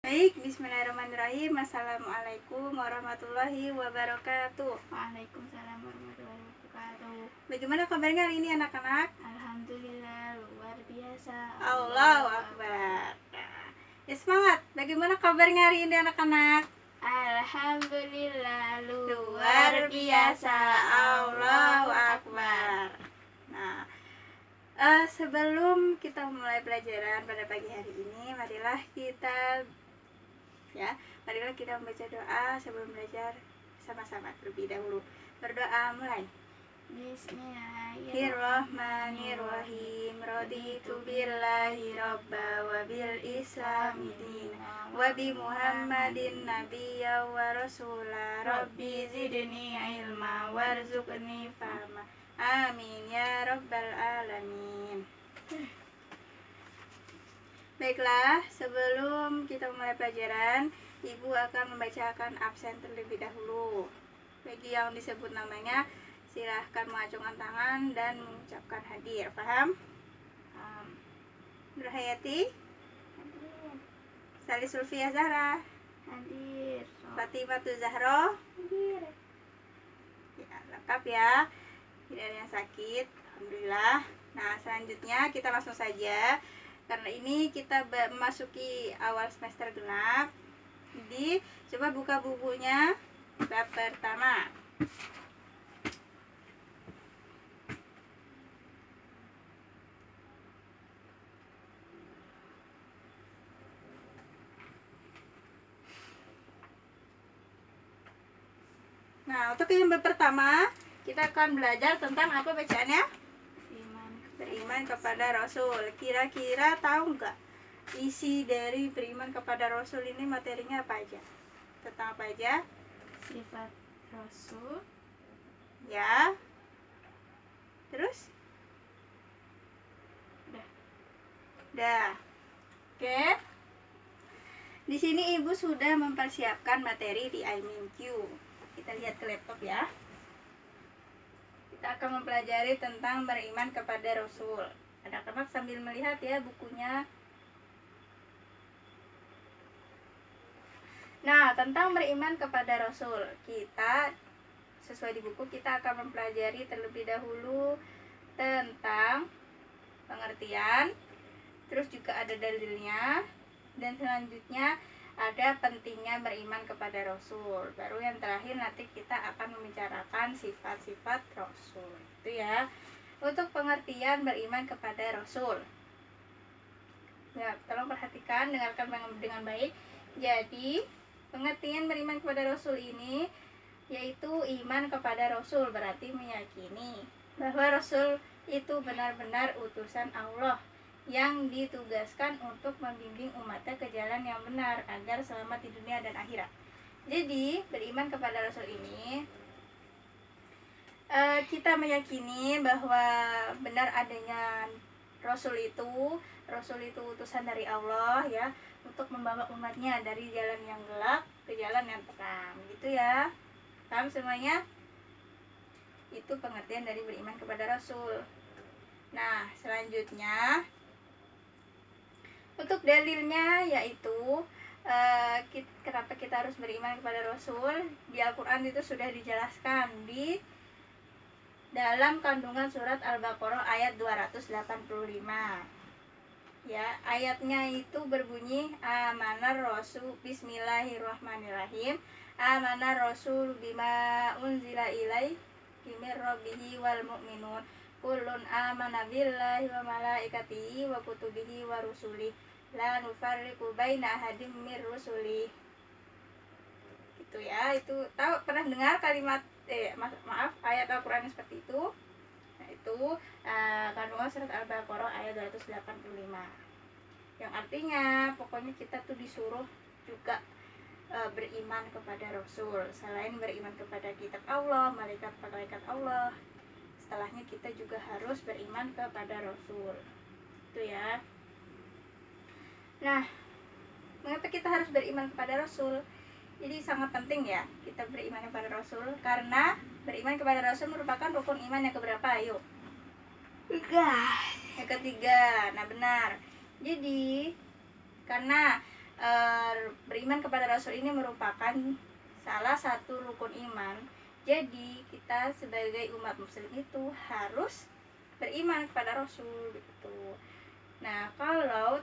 Baik, bismillahirrahmanirrahim. Assalamualaikum warahmatullahi wabarakatuh. Waalaikumsalam warahmatullahi wabarakatuh. Bagaimana kabarnya hari ini anak-anak? Alhamdulillah luar biasa. Allahu Akbar. Ya semangat. Bagaimana kabarnya hari ini anak-anak? Alhamdulillah Luar biasa. Allahu Akbar. Nah, sebelum kita mulai pelajaran pada pagi hari ini, marilah kita membaca doa sebelum belajar sama-sama terlebih dahulu. Berdoa mulai. Bismillahirrahmanirrahim. Raditu billahi robba wa bil islami dina wa bi muhammadin nabiyya wa rasula. Rabbi zidni ilma warzuqni fahma. Amin ya rabbal alamin. Baiklah, sebelum kita mulai pelajaran, Ibu akan membacakan absen terlebih dahulu. Bagi yang disebut namanya, silahkan mengacungkan tangan dan mengucapkan hadir. Paham? Nur Hayati, Hadir. Sali Sulfia Zahra, Hadir. Fatimatu Zahro. Hadir. Ya, lengkap ya. Tidak ada yang sakit, alhamdulillah. Nah, selanjutnya kita langsung saja. Karena ini kita memasuki awal semester genap. Jadi, coba buka bukunya bab pertama. Nah, untuk yang bab pertama, kita akan belajar tentang apa bacaannya? Beriman kepada Rasul. Kira-kira tahu nggak isi dari beriman kepada Rasul ini materinya apa aja? Tentang apa aja? Sifat Rasul. Ya. Terus? Udah. Oke. Di sini Ibu sudah mempersiapkan materi di iMinQ. Kita lihat ke laptop ya. Kita akan mempelajari tentang beriman kepada Rasul. Anak-anak sambil melihat ya bukunya. Nah, tentang beriman kepada Rasul, kita sesuai di buku kita akan mempelajari terlebih dahulu tentang pengertian, terus juga ada dalilnya, dan selanjutnya ada pentingnya beriman kepada Rasul. Baru yang terakhir nanti kita akan membicarakan sifat-sifat Rasul. Itu ya. Untuk pengertian beriman kepada Rasul. Ya, tolong perhatikan, dengarkan dengan baik. Jadi, pengertian beriman kepada Rasul ini yaitu iman kepada Rasul, berarti meyakini bahwa Rasul itu benar-benar utusan Allah yang ditugaskan untuk membimbing umatnya ke jalan yang benar agar selamat di dunia dan akhirat. Jadi, beriman kepada Rasul ini kita meyakini bahwa benar adanya Rasul itu utusan dari Allah ya, untuk membawa umatnya dari jalan yang gelap ke jalan yang terang, gitu ya. Paham semuanya? Itu pengertian dari beriman kepada Rasul. Nah, selanjutnya untuk dalilnya yaitu kenapa kita harus beriman kepada Rasul. Di Al-Quran itu sudah dijelaskan di dalam kandungan surat Al-Baqarah ayat 285. Ya, ayatnya itu berbunyi amanar rasul, bismillahirrahmanirrahim, amanar rasul bima unzila ilaihi mir rabbihi wal mu'minun kullun amana billahi wa malaikatihi wa kutubihi wa rusulih la nufarriqu baina ahadim mir rusulih. Gitu ya. Itu tahu, pernah dengar kalimat ayat Al-Qur'an seperti itu? Nah, itu kandungan surat Al-Baqarah ayat 285. Yang artinya pokoknya kita tuh disuruh juga beriman kepada Rasul. Selain beriman kepada kitab Allah, malaikat-malaikat Allah, setelahnya kita juga harus beriman kepada Rasul. Itu ya. Nah, mengapa kita harus beriman kepada Rasul? Jadi sangat penting ya kita beriman kepada Rasul, karena beriman kepada Rasul merupakan rukun iman yang keberapa? Ayo. Yang ketiga. Nah, benar. Jadi karena beriman kepada Rasul ini merupakan salah satu rukun iman. Jadi kita sebagai umat muslim itu harus beriman kepada Rasul gitu. Nah, kalau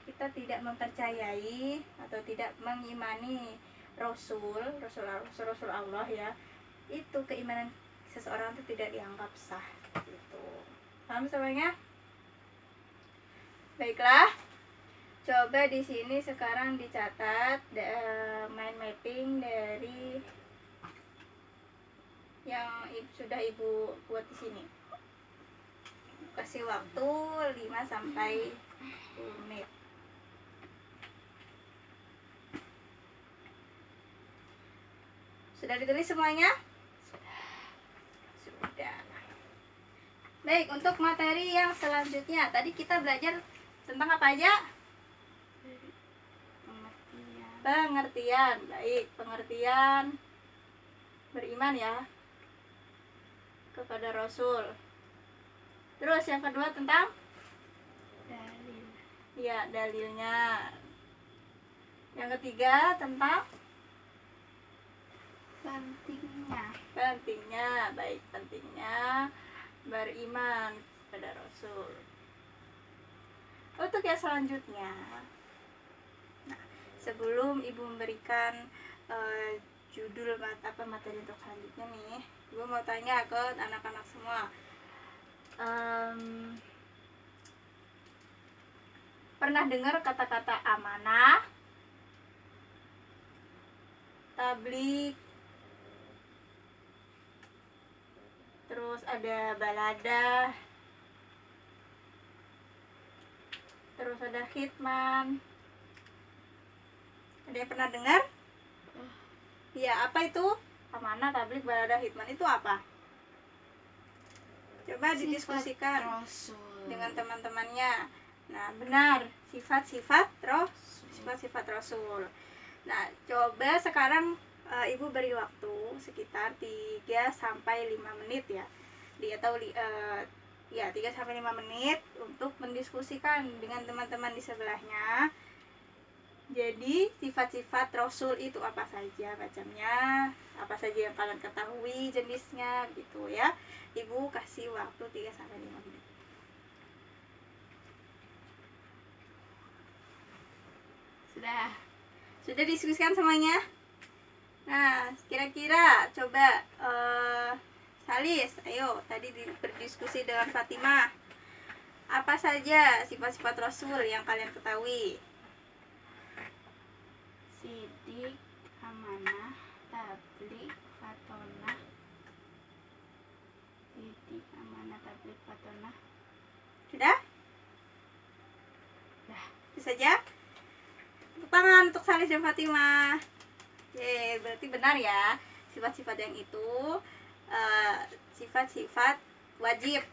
kita tidak mempercayai atau tidak mengimani Rasul Allah ya, itu keimanan seseorang itu tidak dianggap sah gitu. Paham semuanya? Baiklah. Coba di sini sekarang dicatat mind mapping dari yang sudah Ibu buat di sini. Kasih waktu 5 sampai 10 menit. Sudah ditulis semuanya? Sudah. Baik, untuk materi yang selanjutnya, tadi kita belajar tentang apa aja? Pengertian. Baik, pengertian beriman ya kepada Rasul. Terus yang kedua tentang Dalil. ya, dalilnya. Yang ketiga tentang pentingnya. Baik, pentingnya beriman kepada Rasul. Untuk yang selanjutnya, nah, sebelum Ibu memberikan judul materi untuk selanjutnya nih, Ibu mau tanya ke anak-anak semua. Pernah dengar kata-kata amanah, tabligh, terus ada baladah, terus ada khidman? Ada yang pernah dengar? Ya, apa itu? Amanah, tabligh, baladah, khidman itu apa? Coba didiskusikan Rasul dengan teman-temannya. Nah, benar, sifat-sifat Rasul. Nah, coba sekarang Ibu beri waktu sekitar 3 sampai 5 menit ya. 3 sampai 5 menit untuk mendiskusikan dengan teman-teman di sebelahnya. Jadi, sifat-sifat Rasul itu apa saja macamnya, apa saja yang kalian ketahui jenisnya gitu ya. Ibu kasih waktu 3 sampai 5 menit. Sudah diskusikan semuanya? Nah, kira-kira coba Salis, ayo tadi berdiskusi dengan Fatimah. Apa saja sifat-sifat Rasul yang kalian ketahui? Sidik, amanah, tabligh, fatonah. Sidik, amanah, tabligh, fatonah. Sudah? Dah. Itu saja. Tepuk tangan untuk Salis dan Fatimah. Berarti benar ya. Sifat-sifat yang itu sifat-sifat wajib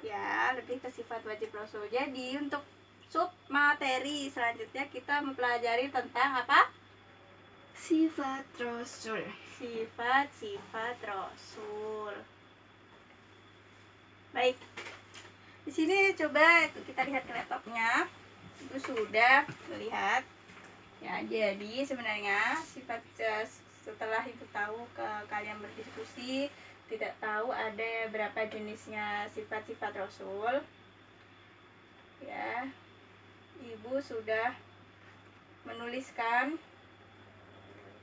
ya, lebih ke sifat wajib Rasul. Jadi untuk sub materi selanjutnya kita mempelajari tentang apa? Sifat Rasul. Sifat-sifat Rasul. Baik. Di sini coba kita lihat ke laptopnya. Itu sudah melihat. Ya, jadi sebenarnya setelah Ibu tahu kalian berdiskusi, tidak tahu ada berapa jenisnya sifat-sifat Rasul. Ya. Ibu sudah menuliskan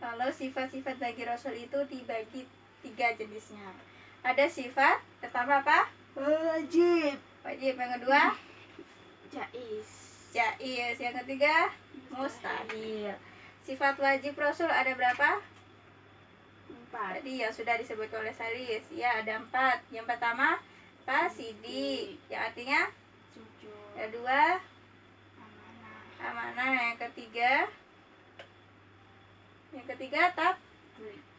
kalau sifat-sifat bagi Rasul itu dibagi 3 jenisnya. Ada sifat pertama apa? Wajib. Yang kedua? Jaiz. Yang ketiga? Mustahil. Sifat wajib Rasul ada berapa? 4. Tadi ya sudah disebut oleh Salis. Ya, ada 4. Yang pertama sidik, yang artinya Jujur. yang kedua Amanah. amanah, yang ketiga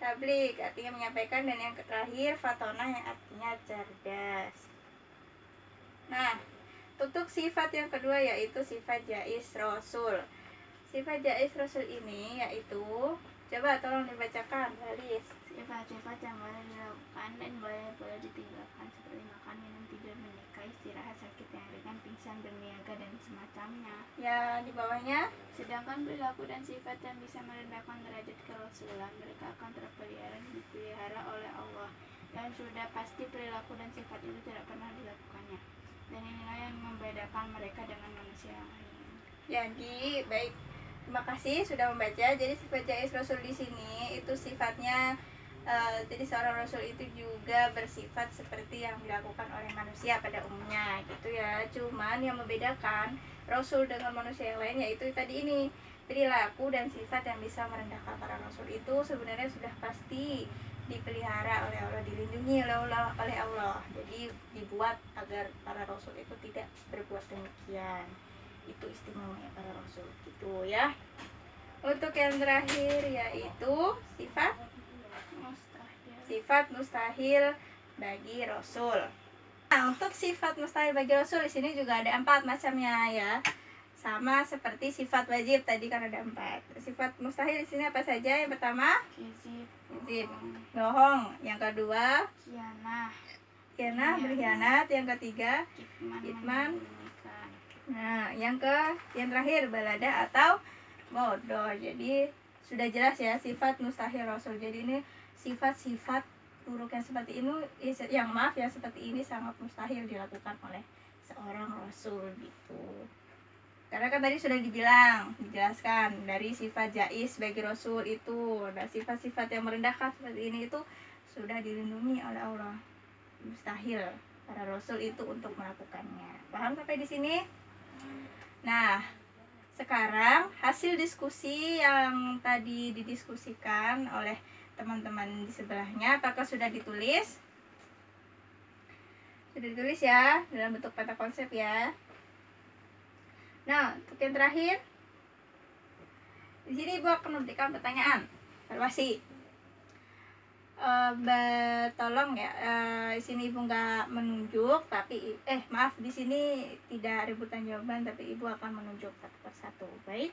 tabligh, artinya menyampaikan, dan yang terakhir fatonah, yang artinya cerdas. Nah, untuk sifat yang kedua yaitu sifat jaiz Rasul. Sifat jaiz Rasul ini yaitu, coba tolong dibacakan, Haris. Sifat-sifat yang boleh dilakukan dan boleh ditinggalkan seperti makan, minum, tidur, menikah, istirahat, sakit yang ringan, pingsan, berniaga, mereka dan semacamnya. Ya, di bawahnya. Sedangkan perilaku dan sifat yang bisa merendahkan derajat kerasulan, mereka akan dipelihara oleh Allah. Dan sudah pasti perilaku dan sifat itu tidak pernah dilakukannya. Dan inilah yang membedakan mereka dengan manusia yang lain. Jadi, baik. Terima kasih sudah membaca. Jadi sifat jais Rasul di sini itu sifatnya jadi seorang Rasul itu juga bersifat seperti yang dilakukan oleh manusia pada umumnya gitu ya. Cuman yang membedakan Rasul dengan manusia yang lain yaitu tadi ini, perilaku dan sifat yang bisa merendahkan para Rasul itu sebenarnya sudah pasti dipelihara oleh Allah, dilindungi oleh Allah. Jadi dibuat agar para Rasul itu tidak berbuat demikian. Itu istimewanya para Rasul gitu ya. Untuk yang terakhir yaitu sifat mustahil bagi Rasul. Nah, untuk sifat mustahil bagi Rasul di sini juga ada 4 macamnya ya. Sama seperti sifat wajib tadi kan ada 4. Sifat mustahil di sini apa saja? Yang pertama, kizib, bohong. Yang kedua, khianah, berkhianat. Yang ketiga, kitman. Nah, yang terakhir, balada atau bodoh. Jadi sudah jelas ya sifat mustahil Rasul. Jadi ini sifat-sifat buruk yang seperti ini, yang seperti ini sangat mustahil dilakukan oleh seorang Rasul gitu. Karena kan tadi sudah dijelaskan dari sifat jais bagi Rasul itu, dan sifat-sifat yang merendahkan seperti ini itu sudah dilindungi oleh Allah. Mustahil para Rasul itu untuk melakukannya. Paham sampai di sini? Nah, sekarang hasil diskusi yang tadi didiskusikan oleh teman-teman di sebelahnya, apakah sudah ditulis? Sudah ditulis ya, dalam bentuk peta konsep ya. Nah, untuk yang terakhir, di sini Ibu akan memberikan pertanyaan, evaluasi. Tolong ya, di sini Ibu nggak menunjuk, tapi maaf, di sini tidak rebutan jawaban, tapi Ibu akan menunjuk satu persatu. Baik.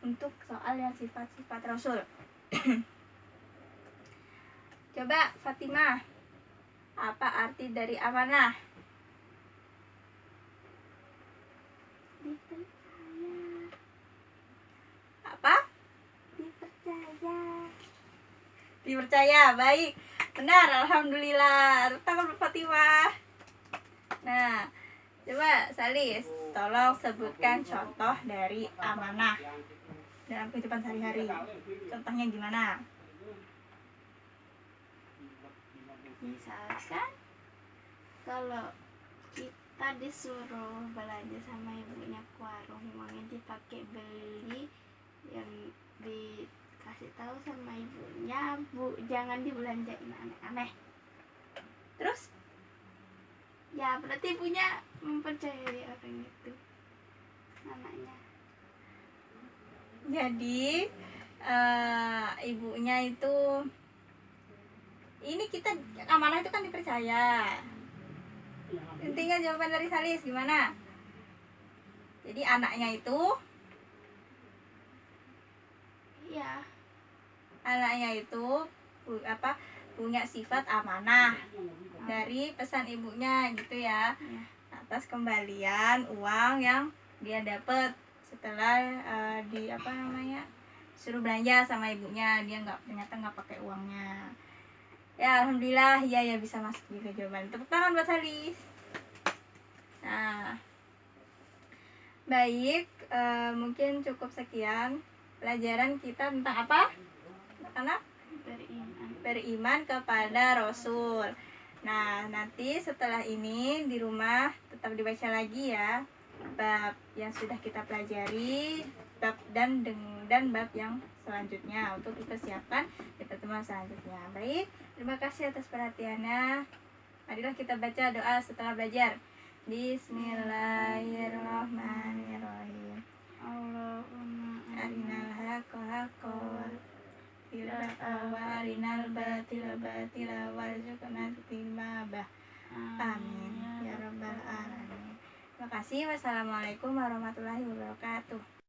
Untuk soal yang sifat-sifat Rasul. Coba Fatimah, apa arti dari amanah? Dipercaya. Apa? Dipercaya. Baik, benar, alhamdulillah. Tangan Fatimah. Nah, coba Salis, tolong sebutkan contoh dari amanah dalam kehidupan sehari-hari. Contohnya gimana? Misalkan kalau kita disuruh belanja sama ibunya ke warung, uangnya dipakai beli, yang dikasih tahu sama ibunya, Bu, jangan dibelanjain aneh-aneh. Terus? Ya berarti ibunya mempercayai orang itu, anaknya. Jadi ibunya itu, ini kita amanah itu kan dipercaya. Intinya jawaban dari Salis gimana? Jadi anaknya itu, Iya. Anaknya itu punya sifat amanah dari pesan ibunya gitu ya. Iya. Atas kembalian uang yang dia dapat setelah suruh belanja sama ibunya, dia ternyata nggak pakai uangnya. Ya alhamdulillah, ya bisa masuk juga jawaban. Tepuk tangan buat Salis. Nah, baik, mungkin cukup sekian pelajaran kita tentang apa? Anak? Beriman kepada Rasul. Nah, nanti setelah ini di rumah tetap dibaca lagi ya bab yang sudah kita pelajari, bab dan bab yang selanjutnya untuk dipersiapkan di pertemuan selanjutnya. Baik, terima kasih atas perhatiannya. Marilah kita baca doa setelah belajar. Bismillahirrahmanirrahim. Allahumma arinal haqqa haqqan wa arinal batila batila warzuqna ittinabah. Amin ya rabbal alamin. Terima kasih. Wassalamualaikum warahmatullahi wabarakatuh.